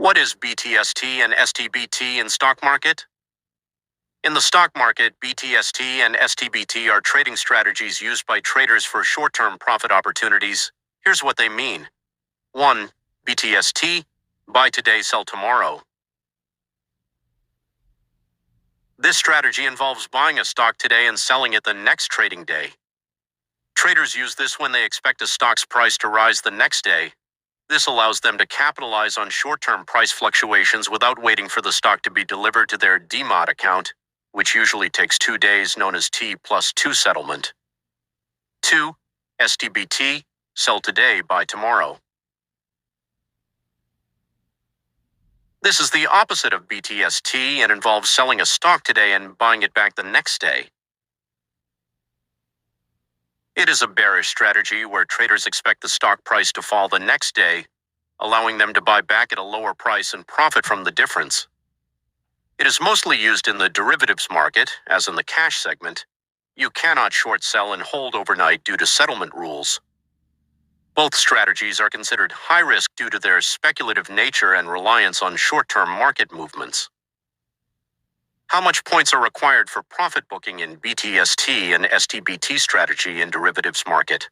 What is BTST and STBT in stock market? In the stock market, BTST and STBT are trading strategies used by traders for short-term profit opportunities. Here's what they mean. 1. BTST, buy today, sell tomorrow. This strategy involves buying a stock today and selling it the next trading day. Traders use this when they expect a stock's price to rise the next day. This allows them to capitalize on short-term price fluctuations without waiting for the stock to be delivered to their DMOT account, which usually takes 2 days, known as T+2 settlement. 2. STBT, sell today, buy tomorrow. This is the opposite of BTST and involves selling a stock today and buying it back the next day. It is a bearish strategy where traders expect the stock price to fall the next day, allowing them to buy back at a lower price and profit from the difference. It is mostly used in the derivatives market, as in the cash segment. You cannot short sell and hold overnight due to settlement rules. Both strategies are considered high risk due to their speculative nature and reliance on short-term market movements. How much points are required for profit booking in BTST and STBT strategy in derivatives market?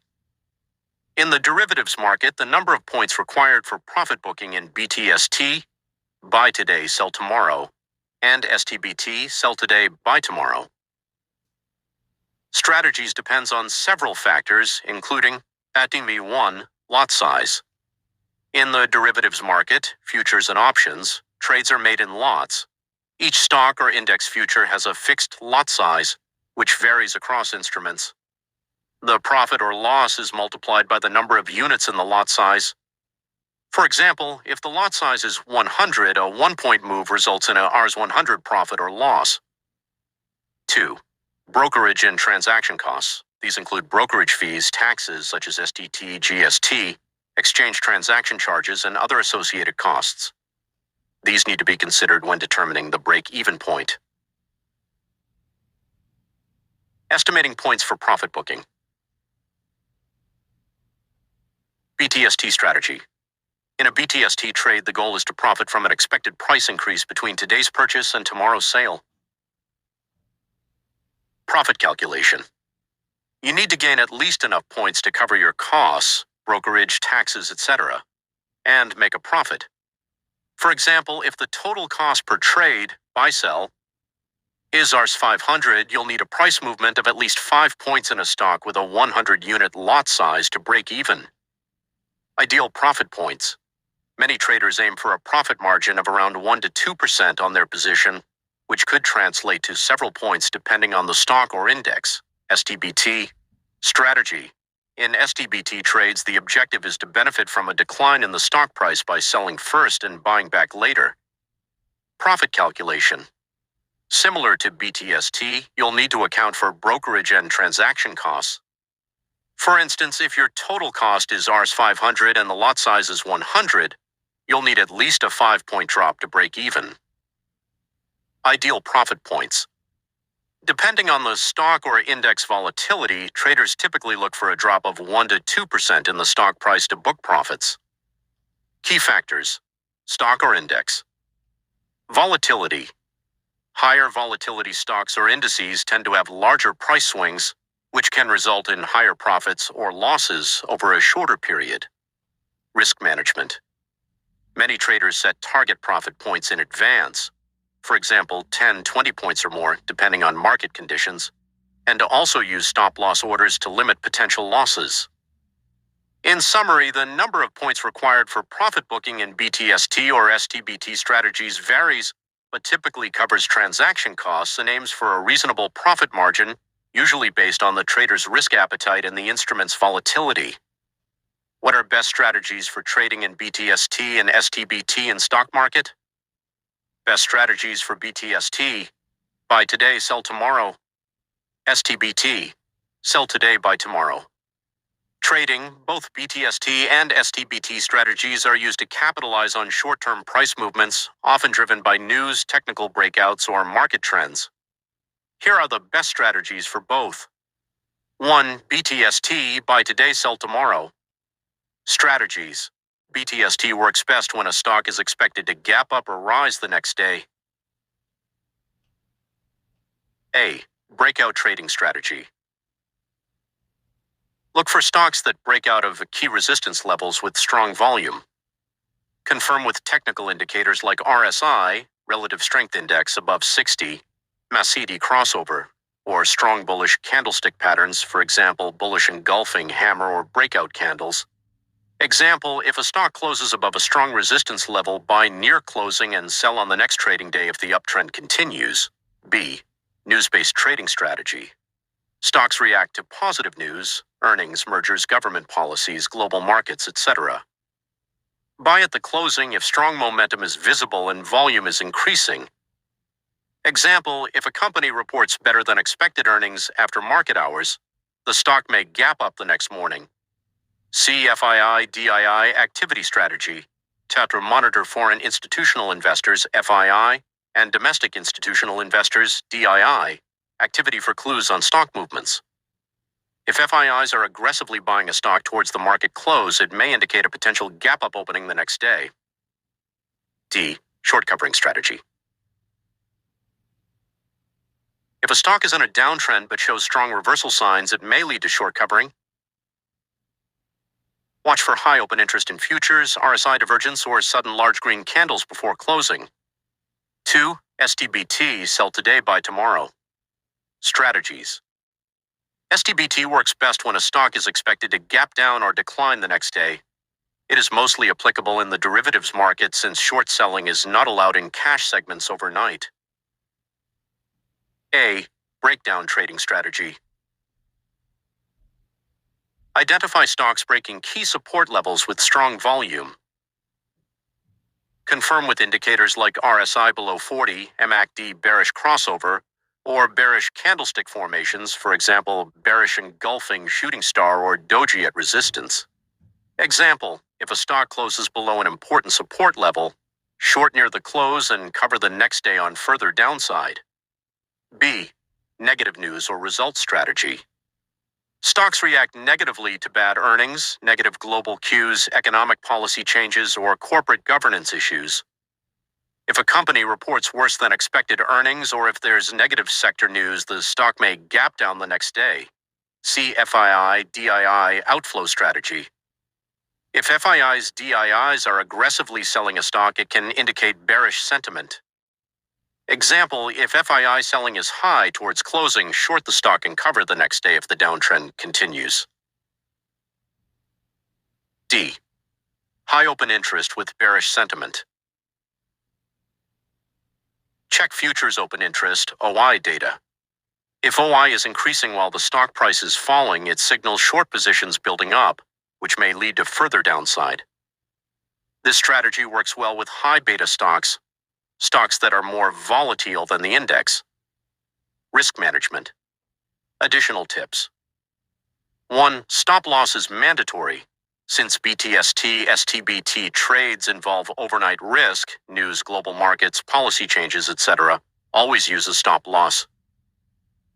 In the derivatives market, the number of points required for profit booking in BTST, buy today, sell tomorrow, and STBT, sell today, buy tomorrow. Strategies depends on several factors, including ATME1, lot size. In the derivatives market, futures and options, trades are made in lots. Each stock or index future has a fixed lot size, which varies across instruments. The profit or loss is multiplied by the number of units in the lot size. For example, if the lot size is 100, a 1-point move results in a Rs 100 profit or loss. 2. Brokerage and transaction costs. These include brokerage fees, taxes such as STT, GST, exchange transaction charges, and other associated costs. These need to be considered when determining the break-even point. Estimating points for profit booking. BTST strategy. In a BTST trade, the goal is to profit from an expected price increase between today's purchase and tomorrow's sale. Profit calculation. You need to gain at least enough points to cover your costs, brokerage, taxes, etc., and make a profit. For example, if the total cost per trade, buy-sell, is Rs 500, you'll need a price movement of at least 5 points in a stock with a 100-unit lot size to break even. Ideal profit points. Many traders aim for a profit margin of around 1 to 2% on their position, which could translate to several points depending on the stock or index. STBT strategy. In STBT trades, the objective is to benefit from a decline in the stock price by selling first and buying back later. Profit calculation. Similar to BTST, you'll need to account for brokerage and transaction costs. For instance, if your total cost is Rs 500 and the lot size is 100, you'll need at least a 5-point drop to break even. Ideal profit points. Depending on the stock or index volatility, traders typically look for a drop of 1 to 2% in the stock price to book profits. Key factors: stock or index. Volatility. Higher volatility stocks or indices tend to have larger price swings, which can result in higher profits or losses over a shorter period. Risk management. Many traders set target profit points in advance, for example, 10, 20 points or more, depending on market conditions, and to also use stop-loss orders to limit potential losses. In summary, the number of points required for profit booking in BTST or STBT strategies varies, but typically covers transaction costs and aims for a reasonable profit margin, usually based on the trader's risk appetite and the instrument's volatility. What are best strategies for trading in BTST and STBT in stock market? Best strategies for BTST: buy today, sell tomorrow. STBT: sell today, buy tomorrow. Trading, both BTST and STBT strategies are used to capitalize on short-term price movements, often driven by news, technical breakouts, or market trends. Here are the best strategies for both. 1. BTST: buy today, sell tomorrow. Strategies: BTST works best when a stock is expected to gap up or rise the next day. A. Breakout trading strategy. Look for stocks that break out of key resistance levels with strong volume. Confirm with technical indicators like RSI, Relative Strength Index above 60, MACD crossover, or strong bullish candlestick patterns, for example, bullish engulfing, hammer, or breakout candles. Example, if a stock closes above a strong resistance level, buy near closing and sell on the next trading day if the uptrend continues. B. News-based trading strategy. Stocks react to positive news, earnings, mergers, government policies, global markets, etc. Buy at the closing if strong momentum is visible and volume is increasing. Example, if a company reports better than expected earnings after market hours, the stock may gap up the next morning. C. FII DII activity strategy. To monitor foreign institutional investors, FII, and domestic institutional investors, DII, activity for clues on stock movements. If FIIs are aggressively buying a stock towards the market close, it may indicate a potential gap-up opening the next day. D. Short covering strategy. If a stock is in a downtrend but shows strong reversal signs, it may lead to short covering. Watch for high open interest in futures, RSI divergence, or sudden large green candles before closing. 2. STBT, sell today, buy tomorrow. Strategies. STBT works best when a stock is expected to gap down or decline the next day. It is mostly applicable in the derivatives market since short selling is not allowed in cash segments overnight. A. Breakdown trading strategy. Identify stocks breaking key support levels with strong volume. Confirm with indicators like RSI below 40, MACD bearish crossover, or bearish candlestick formations, for example, bearish engulfing shooting star or doji at resistance. Example, if a stock closes below an important support level, short near the close and cover the next day on further downside. B. Negative news or results strategy. Stocks react negatively to bad earnings, negative global cues, economic policy changes, or corporate governance issues. If a company reports worse than expected earnings or if there's negative sector news, the stock may gap down the next day. See FII DII outflow strategy. If FIIs DIIs are aggressively selling a stock, it can indicate bearish sentiment. Example, if FII selling is high towards closing, short the stock and cover the next day if the downtrend continues. D. High open interest with bearish sentiment. Check futures open interest, OI data. If OI is increasing while the stock price is falling, it signals short positions building up, which may lead to further downside. This strategy works well with high beta stocks, stocks that are more volatile than the index. Risk management. Additional tips. 1. Stop loss is mandatory. Since BTST, STBT trades involve overnight risk, news, global markets, policy changes, etc., always use a stop loss.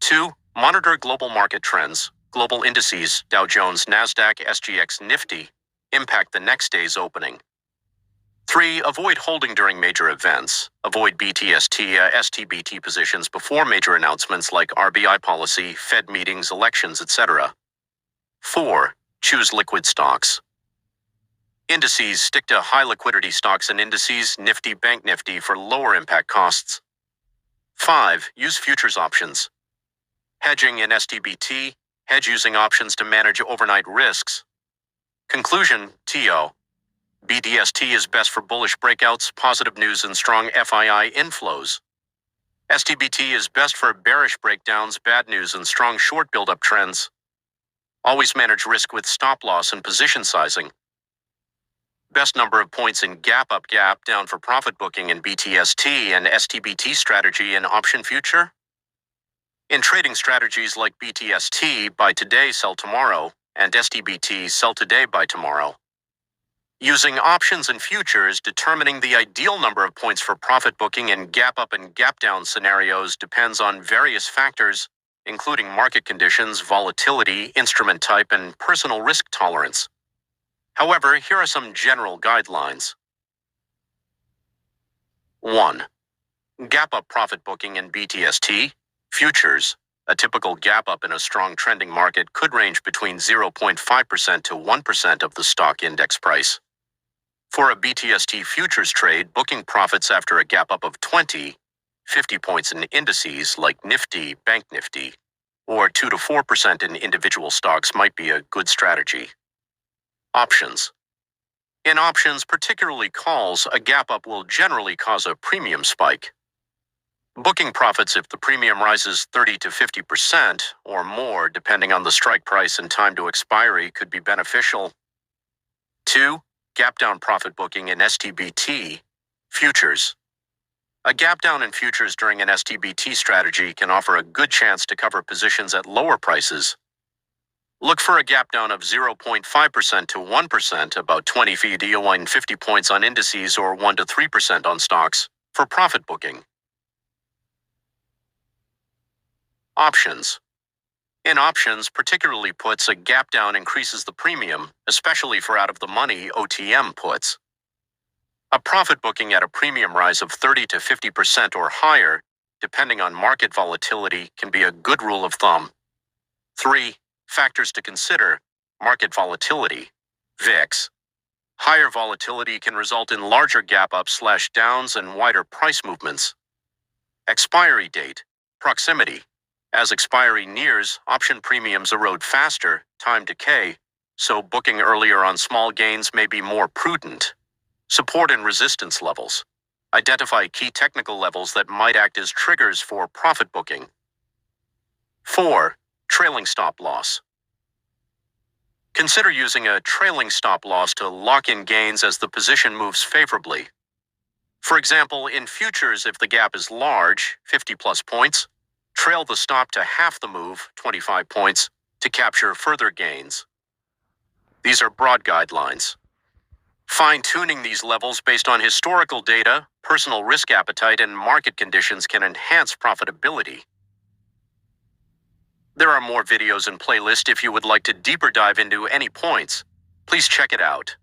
2. Monitor global market trends. Global indices, Dow Jones, Nasdaq, SGX, Nifty, impact the next day's opening. 3. Avoid holding during major events. Avoid BTST, STBT positions before major announcements like RBI policy, Fed meetings, elections, etc. 4. Choose liquid stocks. Indices, stick to high liquidity stocks and indices, Nifty, Bank Nifty for lower impact costs. 5. Use futures options. Hedging in STBT, hedge using options to manage overnight risks. Conclusion, TO. BTST is best for bullish breakouts, positive news, and strong FII inflows. STBT is best for bearish breakdowns, bad news, and strong short buildup trends. Always manage risk with stop loss and position sizing. Best number of points in gap up, gap down for profit booking in BTST and STBT strategy in option future. In trading strategies like BTST, buy today, sell tomorrow, and STBT, sell today, buy tomorrow. Using options and futures, determining the ideal number of points for profit booking in gap up and gap down scenarios depends on various factors, including market conditions, volatility, instrument type, and personal risk tolerance. However, here are some general guidelines. 1. Gap up profit booking in BTST, futures. A typical gap up in a strong trending market could range between 0.5% to 1% of the stock index price. For a BTST futures trade, booking profits after a gap up of 20, 50 points in indices like Nifty, Bank Nifty, or 2 to 4% in individual stocks might be a good strategy. Options. In options, particularly calls, a gap up will generally cause a premium spike. Booking profits if the premium rises 30 to 50% or more, depending on the strike price and time to expiry, could be beneficial. 2. Gap down profit booking in STBT, futures. A gap down in futures during an STBT strategy can offer a good chance to cover positions at lower prices. Look for a gap down of 0.5% to 1%, about 20 𝐕 50 points on indices, or 1 to 3% on stocks, for profit booking. Options. In options, particularly puts, a gap down increases the premium, especially for out-of-the-money OTM puts. A profit booking at a premium rise of 30 to 50% or higher, depending on market volatility, can be a good rule of thumb. 3. Factors to consider: market volatility, VIX. Higher volatility can result in larger gap ups/downs and wider price movements. Expiry date, proximity. As expiry nears, option premiums erode faster, time decay, so booking earlier on small gains may be more prudent. Support and resistance levels. Identify key technical levels that might act as triggers for profit booking. 4. Trailing stop loss. Consider using a trailing stop loss to lock in gains as the position moves favorably. For example, in futures, if the gap is large, 50+ points, trail the stop to half the move, 25 points, to capture further gains. These are broad guidelines. Fine-tuning these levels based on historical data, personal risk appetite, and market conditions can enhance profitability. There are more videos and playlists if you would like to deeper dive into any points. Please check it out.